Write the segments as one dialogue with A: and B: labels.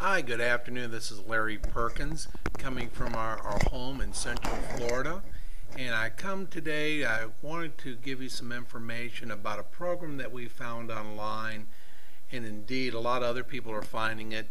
A: Hi, good afternoon. This is Larry Perkins coming from our home in Central Florida. And I come today, I wanted to give you some information about a program that we found online. And indeed, a lot of other people are finding it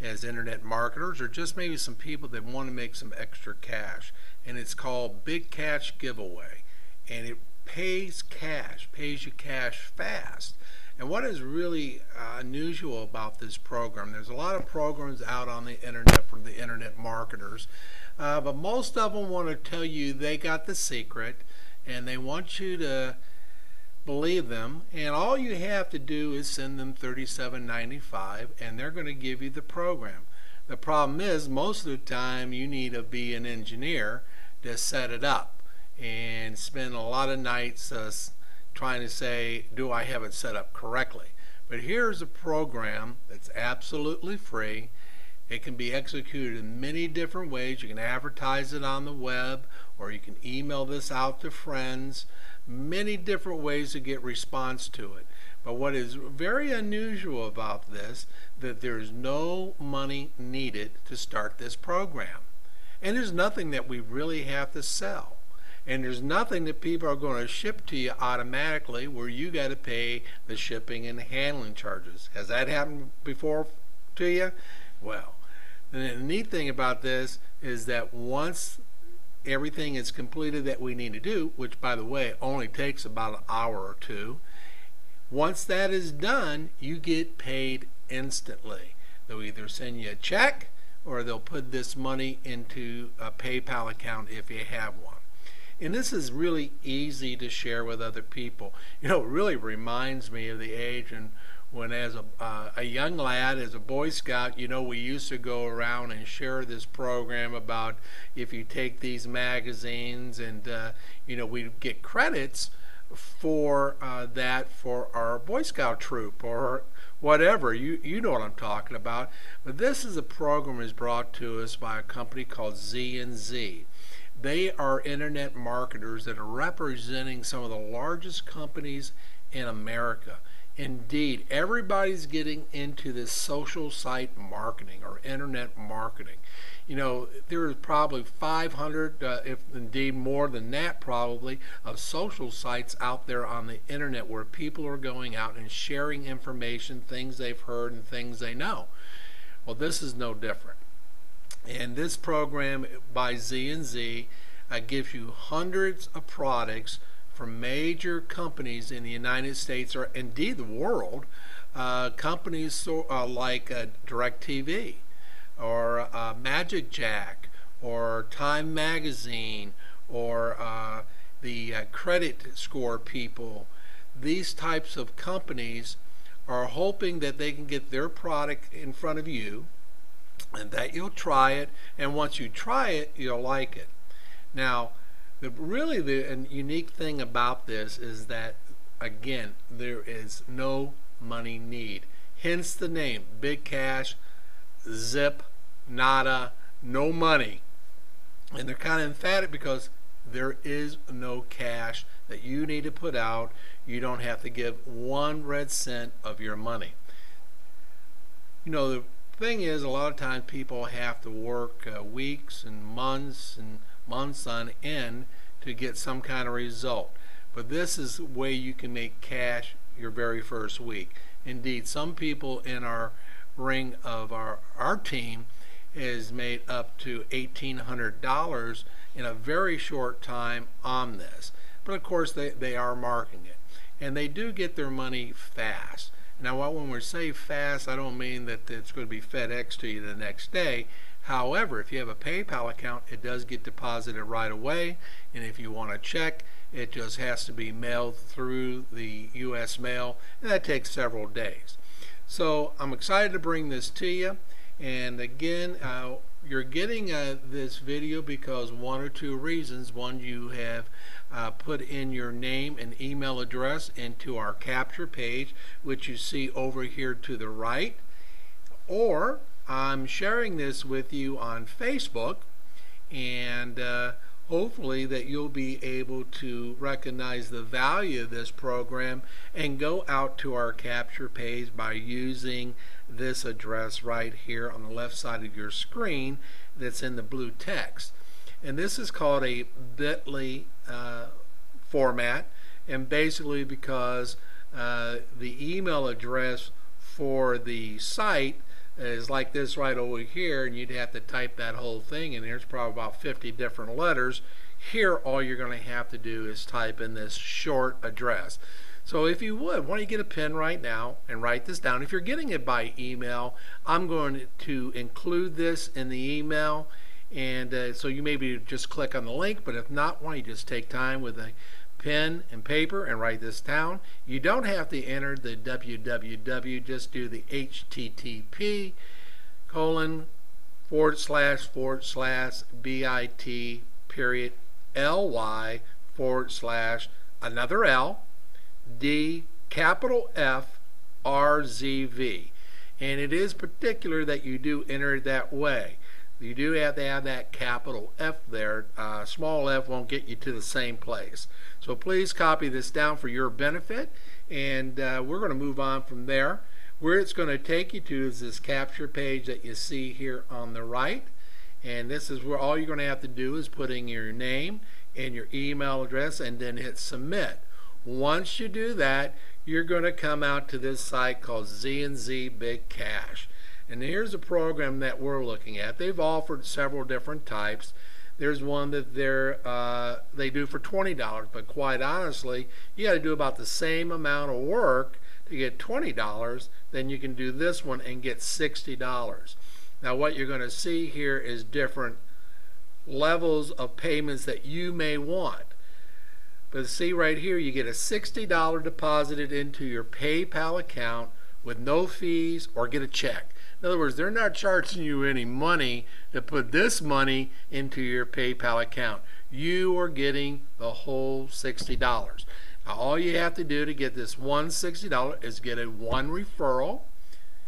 A: as internet marketers or just maybe some people that want to make some extra cash. And it's called BigCash Giveaway. And it pays you cash fast. And what is really unusual about this program, there's a lot of programs out on the internet for the internet marketers, but most of them want to tell you they got the secret and they want you to believe them, and all you have to do is send them $37.95 and they're going to give you the program. The problem is most of the time you need to be an engineer to set it up and spend a lot of nights trying to say, do I have it set up correctly? But here's a program that's absolutely free. It can be executed in many different ways. You can advertise it on the web, or you can email this out to friends. Many different ways to get response to it. But what is very unusual about this, that there's no money needed to start this program. And there's nothing that we really have to sell. And there's nothing that people are going to ship to you automatically where you got to pay the shipping and handling charges. Has that happened before to you? Well, the neat thing about this is that once everything is completed that we need to do, which by the way only takes about an hour or two, once that is done, you get paid instantly. They'll either send you a check or they'll put this money into a PayPal account if you have one. And this is really easy to share with other people. You know, it really reminds me of the age and when as a young lad, as a Boy Scout, you know, we used to go around and share this program about if you take these magazines and, you know, we get credits for that for our Boy Scout troop or whatever. You know what I'm talking about. But this is a program is brought to us by a company called Z&Z. They are internet marketers that are representing some of the largest companies in America. Indeed, everybody's getting into this social site marketing or internet marketing. You know, there is probably 500, if indeed more than that probably, of social sites out there on the internet where people are going out and sharing information, things they've heard and things they know. Well, this is no different. And this program by Z&Z gives you hundreds of products from major companies in the United States or indeed the world. Companies like DirecTV or Magic Jack or Time Magazine or the credit score people. These types of companies are hoping that they can get their product in front of you and that you'll try it, and once you try it, you'll like it. Now, the unique thing about this is that, again, there is no money need. Hence the name, BigCash, zip, nada, no money. And they're kind of emphatic because there is no cash that you need to put out. You don't have to give 1 red cent of your money. You know, the thing is, a lot of times people have to work weeks and months on end to get some kind of result. But this is the way you can make cash your very first week. Indeed, some people in our ring of our team has made up to $1,800 in a very short time on this. But of course they are marking it. And they do get their money fast. Now, when we say fast, I don't mean that it's going to be FedEx to you the next day. However, if you have a PayPal account, it does get deposited right away. And if you want a check, it just has to be mailed through the U.S. mail, and that takes several days. So I'm excited to bring this to you. And again, you're getting this video because one or two reasons. One, you have put in your name and email address into our capture page, which you see over here to the right, or I'm sharing this with you on Facebook, and hopefully that you'll be able to recognize the value of this program and go out to our capture page by using this address right here on the left side of your screen that's in the blue text. And this is called a bit.ly format, and basically because the email address for the site is like this right over here, and you'd have to type that whole thing, and there's probably about 50 different letters. Here all you're going to have to do is type in this short address. So if you would, why don't you get a pen right now and write this down. If you're getting it by email, I'm going to include this in the email, and so you maybe just click on the link, but if not, why don't you just take time with a pen and paper and write this down. You don't have to enter the www, just do the http:// bit.ly/ another L D capital F RZV. And it is particular that you do enter it that way. You do have to have that capital F there. Small f won't get you to the same place. So please copy this down for your benefit, and we're going to move on from there. Where it's going to take you to is this capture page that you see here on the right, and this is where all you're going to have to do is put in your name and your email address and then hit submit. Once you do that, you're going to come out to this site called Z&Z BigCash. And here's a program that we're looking at. They've offered several different types. There's one that they do for $20, but quite honestly, you got to do about the same amount of work to get $20 then you can do this one and get $60. Now what you're going to see here is different levels of payments that you may want. But see right here, you get a $60 deposited into your PayPal account with no fees, or get a check. In other words, they're not charging you any money to put this money into your PayPal account. You are getting the whole $60. Now all you have to do to get this one $60 is get a one referral,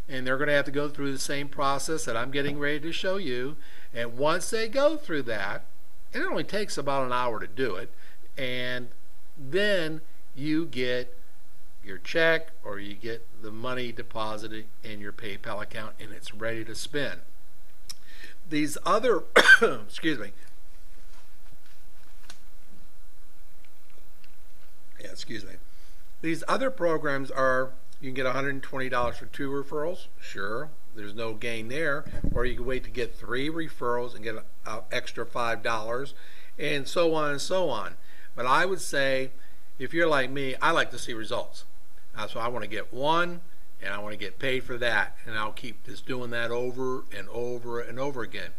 A: and they're going to have to go through the same process that I'm getting ready to show you. And once they go through that, and it only takes about an hour to do it, and then you get your check, or you get the money deposited in your PayPal account, and it's ready to spend. These other excuse me, these other programs are, you can get $120 for 2 referrals, sure, there's no gain there, or you can wait to get 3 referrals and get an extra $5, and so on and so on. But I would say, if you're like me, I like to see results. So I want to get one, and I want to get paid for that, and I'll keep just doing that over and over and over again.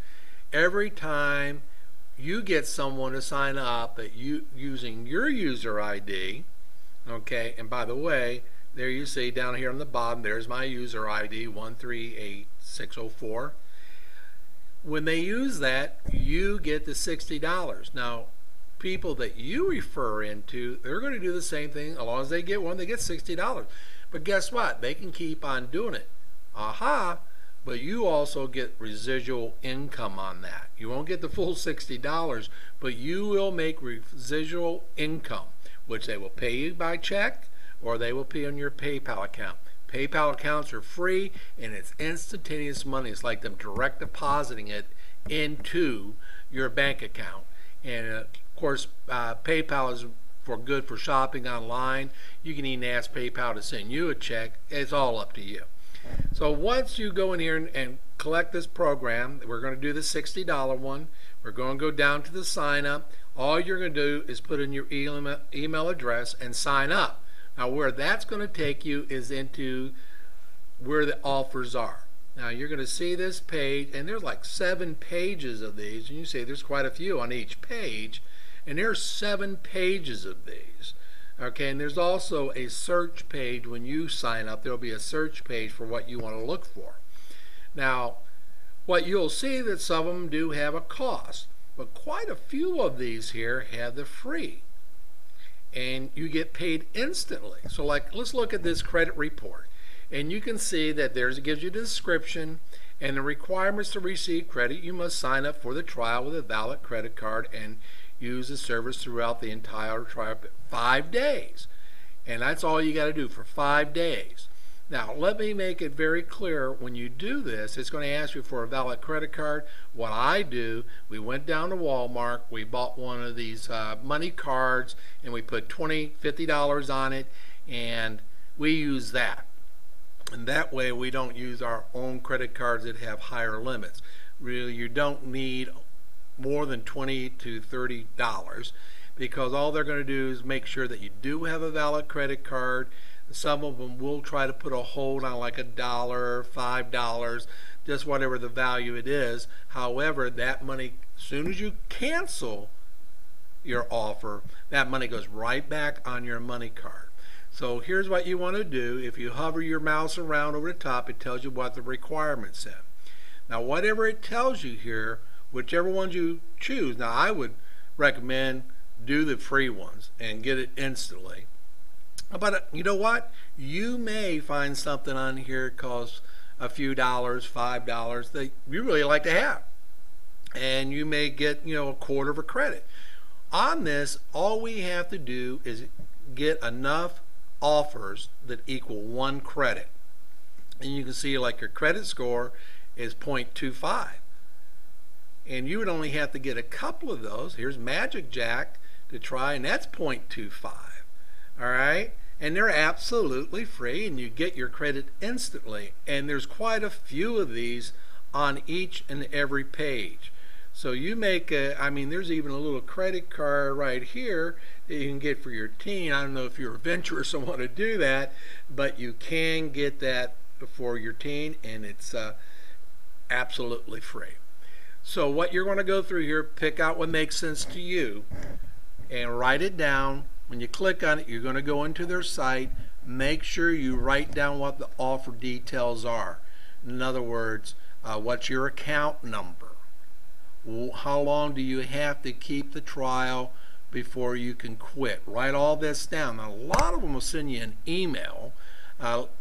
A: Every time you get someone to sign up that using your user ID, okay, and by the way, there you see down here on the bottom, there's my user ID 138604. When they use that, you get the $60. Now, people that you refer into, they're going to do the same thing. As long as they get one, they get $60. But guess what? They can keep on doing it. Aha! But you also get residual income on that. You won't get the full $60, but you will make residual income, which they will pay you by check, or they will pay on your PayPal account. PayPal accounts are free, and it's instantaneous money. It's like them direct depositing it into your bank account. And of course, PayPal is good for shopping online. You can even ask PayPal to send you a check. It's all up to you. So once you go in here and collect this program, we're going to do the $60 one. We're going to go down to the sign up. All you're going to do is put in your email address and sign up. Now where that's going to take you is into where the offers are. Now you're going to see this page, and there's like 7 pages of these, and you see there's quite a few on each page, and there's 7 pages of these. Okay, and there's also a search page. When you sign up, there'll be a search page for what you want to look for. Now what you'll see that some of them do have a cost, but quite a few of these here have the free, and you get paid instantly. So like, let's look at this credit report. And you can see that it gives you the description and the requirements to receive credit. You must sign up for the trial with a valid credit card and use the service throughout the entire trial, 5 days. And that's all you got to do for 5 days. Now, let me make it very clear, when you do this, it's going to ask you for a valid credit card. What I do, we went down to Walmart, we bought one of these money cards, and we put $20, $50 on it, and we use that. And that way we don't use our own credit cards that have higher limits. Really, you don't need more than $20 to $30, because all they're going to do is make sure that you do have a valid credit card. Some of them will try to put a hold on like $1, $5, just whatever the value it is. However, that money, as soon as you cancel your offer, that money goes right back on your money card. So here's what you want to do. If you hover your mouse around over the top, it tells you what the requirements are. Now, whatever it tells you here, whichever ones you choose, now I would recommend do the free ones and get it instantly. But you know what? You may find something on here that costs a few dollars, $5 that you really like to have, and you may get, you know, a quarter of a credit. On this, all we have to do is get enough offers that equal 1 credit, and you can see like your credit score is 0.25, and you would only have to get a couple of those. Here's Magic Jack to try, and that's 0.25. Alright, and they're absolutely free, and you get your credit instantly, and there's quite a few of these on each and every page. So you make I mean, there's even a little credit card right here that you can get for your teen. I don't know if you're adventurous and want to do that, but you can get that for your teen, and it's absolutely free. So what you're going to go through here, pick out what makes sense to you and write it down. When you click on it, you're going to go into their site. Make sure you write down what the offer details are. In other words, what's your account number? How long do you have to keep the trial before you can quit? Write all this down. Now, a lot of them will send you an email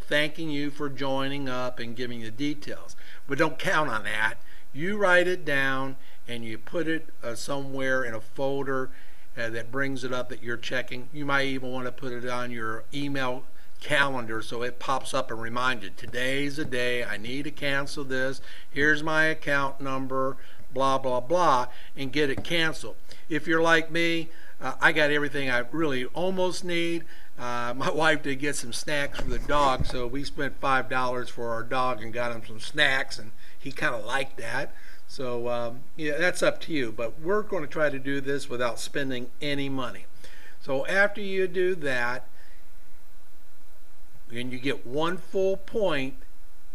A: thanking you for joining up and giving you details. But don't count on that. You write it down and you put it somewhere in a folder that brings it up that you're checking. You might even want to put it on your email calendar so it pops up and reminds you, today's the day, I need to cancel this, here's my account number, blah blah blah, and get it canceled. If you're like me, I got everything I really almost need. My wife did get some snacks for the dog, so we spent $5 for our dog and got him some snacks, and he kind of liked that. So yeah, that's up to you, but we're going to try to do this without spending any money. So after you do that, and you get 1 full point,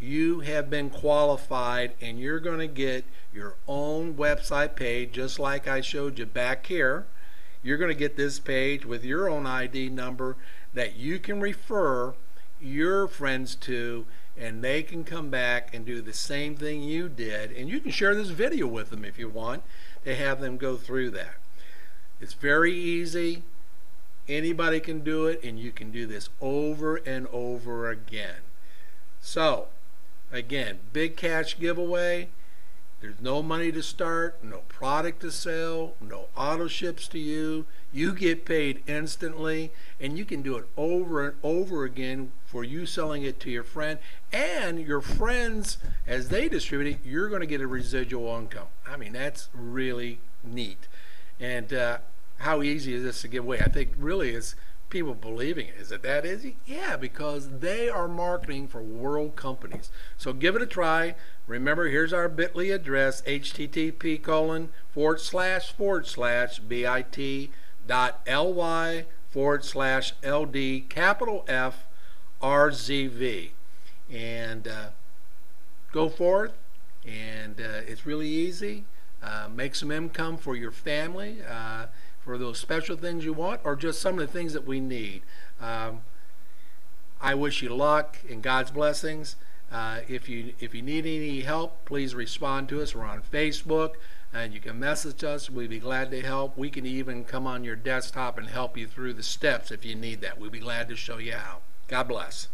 A: you have been qualified, and you're going to get your own website page, just like I showed you back here. You're going to get this page with your own ID number that you can refer your friends to, and they can come back and do the same thing you did, and you can share this video with them if you want to have them go through that. It's very easy. Anybody can do it, and you can do this over and over again. So again, BigCash giveaway. There's no money to start, no product to sell, no auto ships to you. You get paid instantly, and you can do it over and over again for you selling it to your friend, and your friends, as they distribute it, you're going to get a residual income. I mean, that's really neat. And how easy is this to give away? I think really it's people believing it. Is it that easy? Yeah, because they are marketing for world companies. So give it a try. Remember, here's our bit.ly address, http://bit.ly/LD capital F RZV, and go forth, and it's really easy. Make some income for your family, for those special things you want, or just some of the things that we need. I wish you luck and God's blessings. If you need any help, please respond to us. We're on Facebook, and you can message us. We'd be glad to help. We can even come on your desktop and help you through the steps if you need that. We'd be glad to show you how. God bless.